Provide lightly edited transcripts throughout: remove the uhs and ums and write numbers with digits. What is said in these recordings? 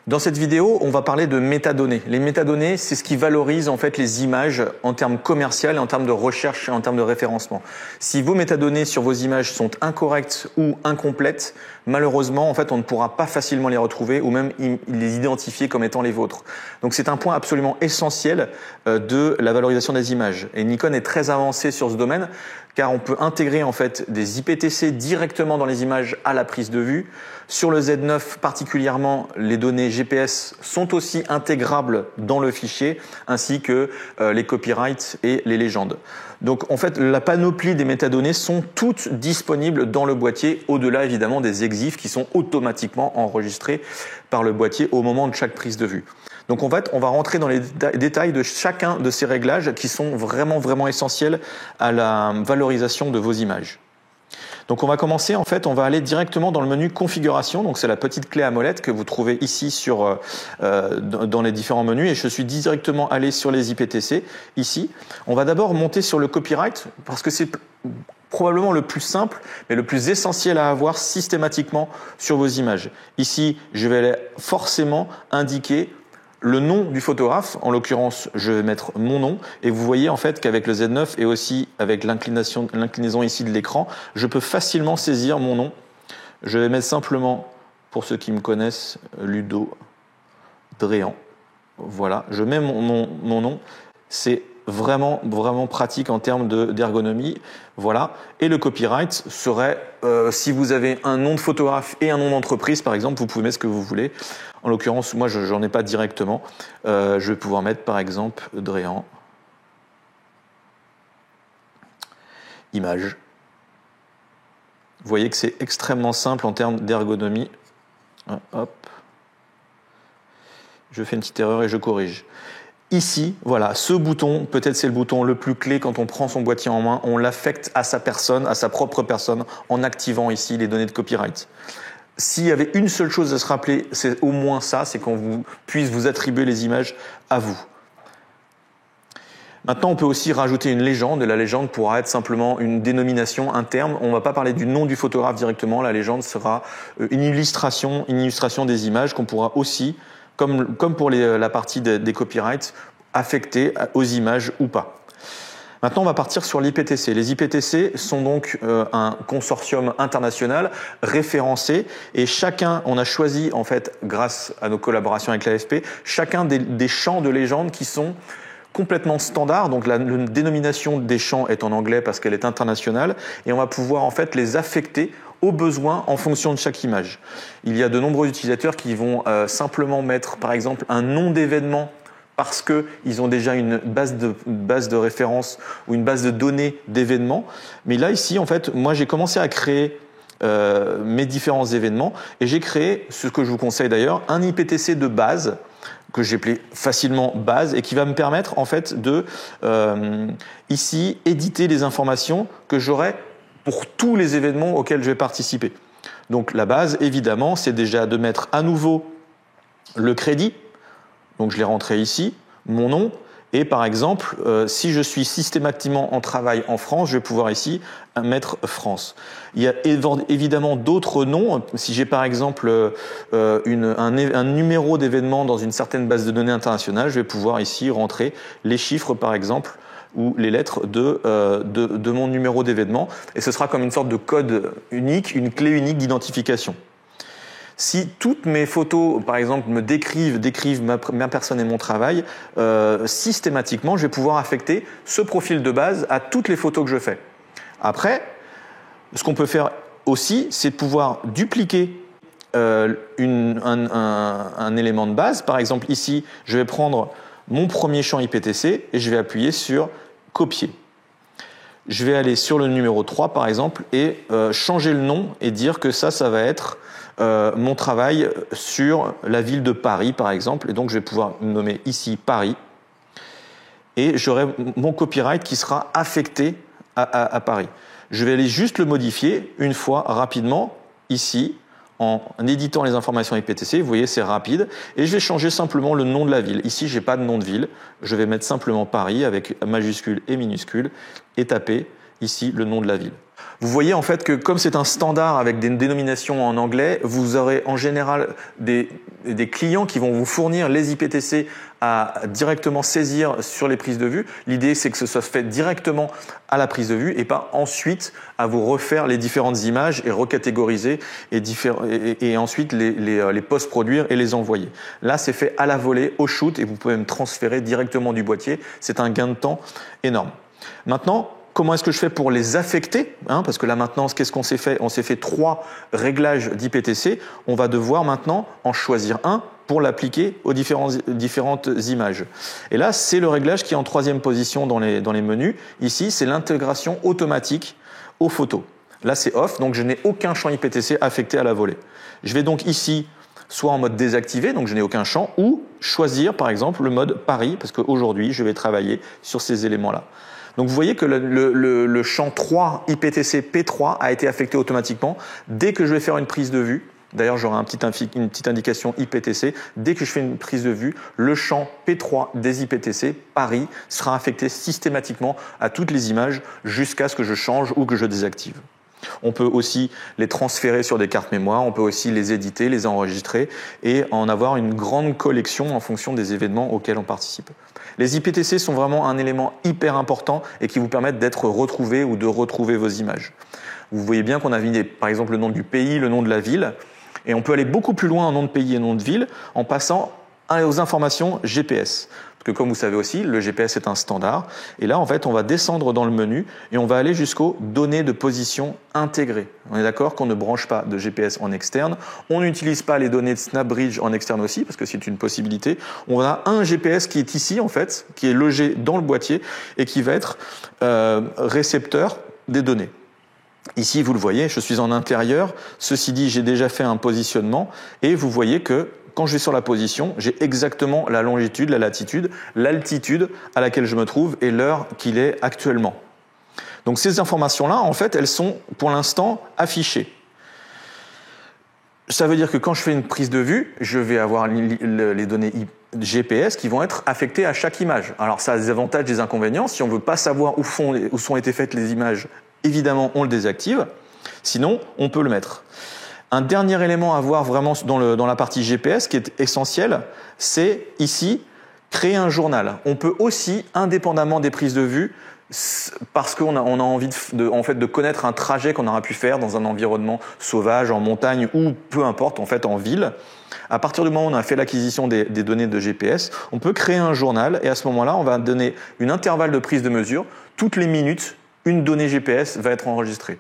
Dans cette vidéo, on va parler de métadonnées. Les métadonnées, c'est ce qui valorise en fait les images en termes commerciaux et en termes de recherche et en termes de référencement. Si vos métadonnées sur vos images sont incorrectes ou incomplètes, malheureusement, en fait, on ne pourra pas facilement les retrouver ou même les identifier comme étant les vôtres. Donc, c'est un point absolument essentiel de la valorisation des images. Et Nikon est très avancé sur ce domaine car on peut intégrer en fait des IPTC directement dans les images à la prise de vue. Sur le Z9 particulièrement, les données GPS sont aussi intégrables dans le fichier, ainsi que les copyrights et les légendes. Donc en fait, la panoplie des métadonnées sont toutes disponibles dans le boîtier, au-delà évidemment des EXIF qui sont automatiquement enregistrés par le boîtier au moment de chaque prise de vue. Donc en fait, on va rentrer dans les détails de chacun de ces réglages qui sont vraiment essentiels à la valorisation de vos images. Donc on va commencer, en fait, on va aller directement dans le menu configuration. Donc c'est la petite clé à molette que vous trouvez ici dans les différents menus. Et je suis directement allé sur les IPTC ici. On va d'abord monter sur le copyright parce que c'est probablement le plus simple, mais le plus essentiel à avoir systématiquement sur vos images. Ici, je vais aller forcément indiquer le nom du photographe, en l'occurrence, je vais mettre mon nom et vous voyez en fait qu'avec le Z9 et aussi avec l'inclinaison ici de l'écran, je peux facilement saisir mon nom. Je vais mettre simplement, pour ceux qui me connaissent, Ludo Dréan. Voilà, je mets mon nom. C'est vraiment pratique en termes d'ergonomie. Voilà. Et le copyright serait, si vous avez un nom de photographe et un nom d'entreprise, par exemple, vous pouvez mettre ce que vous voulez. En l'occurrence, moi, je n'en ai pas directement. Je vais pouvoir mettre, par exemple, Dréan. Image. Vous voyez que c'est extrêmement simple en termes d'ergonomie. Hop. Je fais une petite erreur et je corrige. Ici, voilà, ce bouton, peut-être c'est le bouton le plus clé quand on prend son boîtier en main, on l'affecte à sa personne, à sa propre personne, en activant ici les données de copyright. S'il y avait une seule chose à se rappeler, c'est au moins ça, c'est qu'on puisse vous attribuer les images à vous. Maintenant, on peut aussi rajouter une légende, et la légende pourra être simplement une dénomination, un terme. On ne va pas parler du nom du photographe directement, la légende sera une illustration des images qu'on pourra aussi, comme pour la partie des copyrights, affecter aux images ou pas. Maintenant, on va partir sur l'IPTC. Les IPTC sont donc un consortium international référencé et chacun, on a choisi en fait, grâce à nos collaborations avec l'AFP, chacun des champs de légende qui sont complètement standards. Donc la dénomination des champs est en anglais parce qu'elle est internationale et on va pouvoir en fait les affecter aux besoins en fonction de chaque image. Il y a de nombreux utilisateurs qui vont simplement mettre par exemple un nom d'événement parce qu'ils ont déjà une base de référence ou une base de données d'événements. Mais là, ici, en fait, moi, j'ai commencé à créer mes différents événements et j'ai créé, ce que je vous conseille d'ailleurs, un IPTC de base que j'ai appelé facilement base et qui va me permettre, en fait, de, ici, éditer les informations que j'aurai pour tous les événements auxquels je vais participer. Donc, la base, évidemment, c'est déjà de mettre à nouveau le crédit. Donc je l'ai rentré ici, mon nom, et par exemple, si je suis systématiquement en travail en France, je vais pouvoir ici mettre France. Il y a évidemment d'autres noms. Si j'ai par exemple un numéro d'événement dans une certaine base de données internationale, je vais pouvoir ici rentrer les chiffres par exemple, ou les lettres de mon numéro d'événement, et ce sera comme une sorte de code unique, une clé unique d'identification. Si toutes mes photos, par exemple, me décrivent ma personne et mon travail, systématiquement, je vais pouvoir affecter ce profil de base à toutes les photos que je fais. Après, ce qu'on peut faire aussi, c'est pouvoir dupliquer un élément de base. Par exemple, ici, je vais prendre mon premier champ IPTC et je vais appuyer sur « Copier ». Je vais aller sur le numéro 3, par exemple, et changer le nom et dire que ça va être mon travail sur la ville de Paris, par exemple. Et donc, je vais pouvoir nommer ici Paris. Et j'aurai mon copyright qui sera affecté à Paris. Je vais aller juste le modifier une fois rapidement, ici, en éditant les informations IPTC. Vous voyez, c'est rapide. Et je vais changer simplement le nom de la ville. Ici, j'ai pas de nom de ville. Je vais mettre simplement Paris avec majuscule et minuscule et taper. ici le nom de la ville. Vous voyez en fait que comme c'est un standard avec des dénominations en anglais, vous aurez en général des clients qui vont vous fournir les IPTC à directement saisir sur les prises de vue. L'idée c'est que ce soit fait directement à la prise de vue et pas ensuite à vous refaire les différentes images et recatégoriser et ensuite les post-produire et les envoyer. Là c'est fait à la volée, au shoot, et vous pouvez me transférer directement du boîtier. C'est un gain de temps énorme. Maintenant, comment est-ce que je fais pour les affecter, parce que là maintenant, qu'est-ce qu'on s'est fait? On s'est fait 3 réglages d'IPTC. On va devoir maintenant en choisir un pour l'appliquer aux différentes images. Et là, c'est le réglage qui est en 3e position dans les menus. Ici, c'est l'intégration automatique aux photos. Là, c'est off, donc je n'ai aucun champ IPTC affecté à la volée. Je vais donc ici soit en mode désactivé, donc je n'ai aucun champ, ou choisir par exemple le mode Paris, parce qu'aujourd'hui, je vais travailler sur ces éléments-là. Donc vous voyez que le champ 3 IPTC P3 a été affecté automatiquement dès que je vais faire une prise de vue. D'ailleurs, j'aurai une petite indication IPTC. Dès que je fais une prise de vue, le champ P3 des IPTC Paris sera affecté systématiquement à toutes les images jusqu'à ce que je change ou que je désactive. On peut aussi les transférer sur des cartes mémoire, on peut aussi les éditer, les enregistrer et en avoir une grande collection en fonction des événements auxquels on participe. Les IPTC sont vraiment un élément hyper important et qui vous permettent d'être retrouvés ou de retrouver vos images. Vous voyez bien qu'on a mis par exemple le nom du pays, le nom de la ville, et on peut aller beaucoup plus loin en nom de pays et nom de ville en passant aux informations GPS. Parce que comme vous savez aussi, le GPS est un standard. Et là, en fait, on va descendre dans le menu et on va aller jusqu'aux données de position intégrées. On est d'accord qu'on ne branche pas de GPS en externe. On n'utilise pas les données de SnapBridge en externe aussi, parce que c'est une possibilité. On a un GPS qui est ici, en fait, qui est logé dans le boîtier et qui va être récepteur des données. Ici, vous le voyez, je suis en intérieur. Ceci dit, j'ai déjà fait un positionnement et vous voyez que quand je vais sur la position, j'ai exactement la longitude, la latitude, l'altitude à laquelle je me trouve et l'heure qu'il est actuellement. Donc ces informations-là, en fait, elles sont pour l'instant affichées. Ça veut dire que quand je fais une prise de vue, je vais avoir les données GPS qui vont être affectées à chaque image. Alors ça a des avantages, des inconvénients. Si on ne veut pas savoir où sont été faites les images, évidemment, on le désactive. Sinon, on peut le mettre. Un dernier élément à voir vraiment dans la partie GPS qui est essentiel, c'est ici, créer un journal. On peut aussi, indépendamment des prises de vue, parce qu'on a envie de connaître un trajet qu'on aura pu faire dans un environnement sauvage, en montagne ou peu importe, en fait en ville. À partir du moment où on a fait l'acquisition des données de GPS, on peut créer un journal et à ce moment-là, on va donner une intervalle de prise de mesure. Toutes les minutes, une donnée GPS va être enregistrée.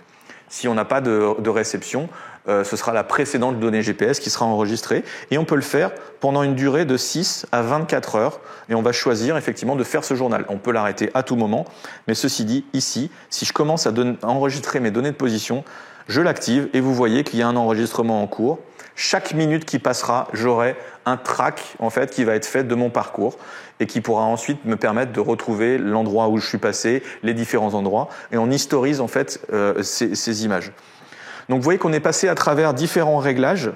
Si on n'a pas de réception, ce sera la précédente donnée GPS qui sera enregistrée et on peut le faire pendant une durée de 6 à 24 heures et on va choisir effectivement de faire ce journal. On peut l'arrêter à tout moment, mais ceci dit, ici, si je commence à enregistrer mes données de position, je l'active et vous voyez qu'il y a un enregistrement en cours. Chaque minute qui passera, j'aurai un track en fait qui va être fait de mon parcours et qui pourra ensuite me permettre de retrouver l'endroit où je suis passé, les différents endroits et on historise en fait ces images. Donc vous voyez qu'on est passé à travers différents réglages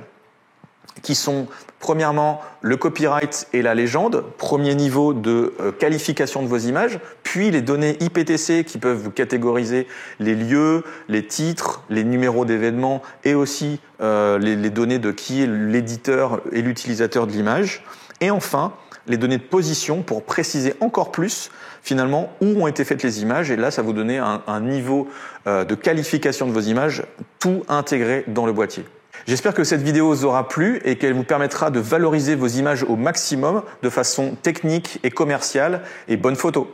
qui sont premièrement le copyright et la légende, premier niveau de qualification de vos images, puis les données IPTC qui peuvent vous catégoriser les lieux, les titres, les numéros d'événements et aussi les données de qui est l'éditeur et l'utilisateur de l'image. Et enfin, les données de position pour préciser encore plus finalement où ont été faites les images. Et là, ça va vous donner un niveau de qualification de vos images tout intégré dans le boîtier. J'espère que cette vidéo vous aura plu et qu'elle vous permettra de valoriser vos images au maximum de façon technique et commerciale. Et bonne photo!